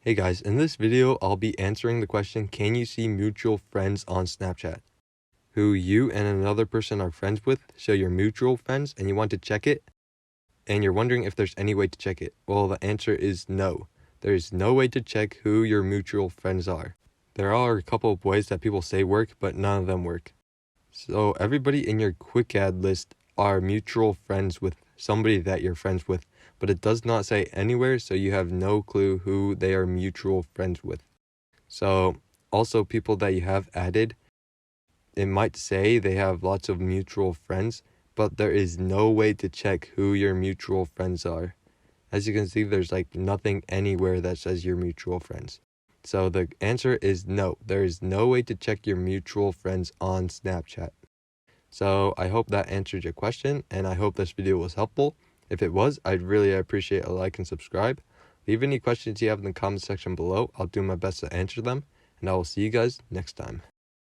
Hey guys, in this video, I'll be answering the question, can you see mutual friends on Snapchat? Who you and another person are friends with, so you're mutual friends and you want to check it, and you're wondering if there's any way to check it. Well, the answer is no. There is no way to check who your mutual friends are. There are a couple of ways that people say work, but none of them work. So everybody in your quick add list are mutual friends with somebody that you're friends with, but it does not say anywhere, so you have no clue who they are mutual friends with. So also people that you have added, it might say they have lots of mutual friends, but there is no way to check who your mutual friends are. As you can see, there's like nothing anywhere that says you're mutual friends. So the answer is no. There is no way to check your mutual friends on Snapchat. So I hope that answered your question, and I hope this video was helpful. If it was, I'd really appreciate a like and subscribe. Leave any questions you have in the comment section below. I'll do my best to answer them, and I will see you guys next time.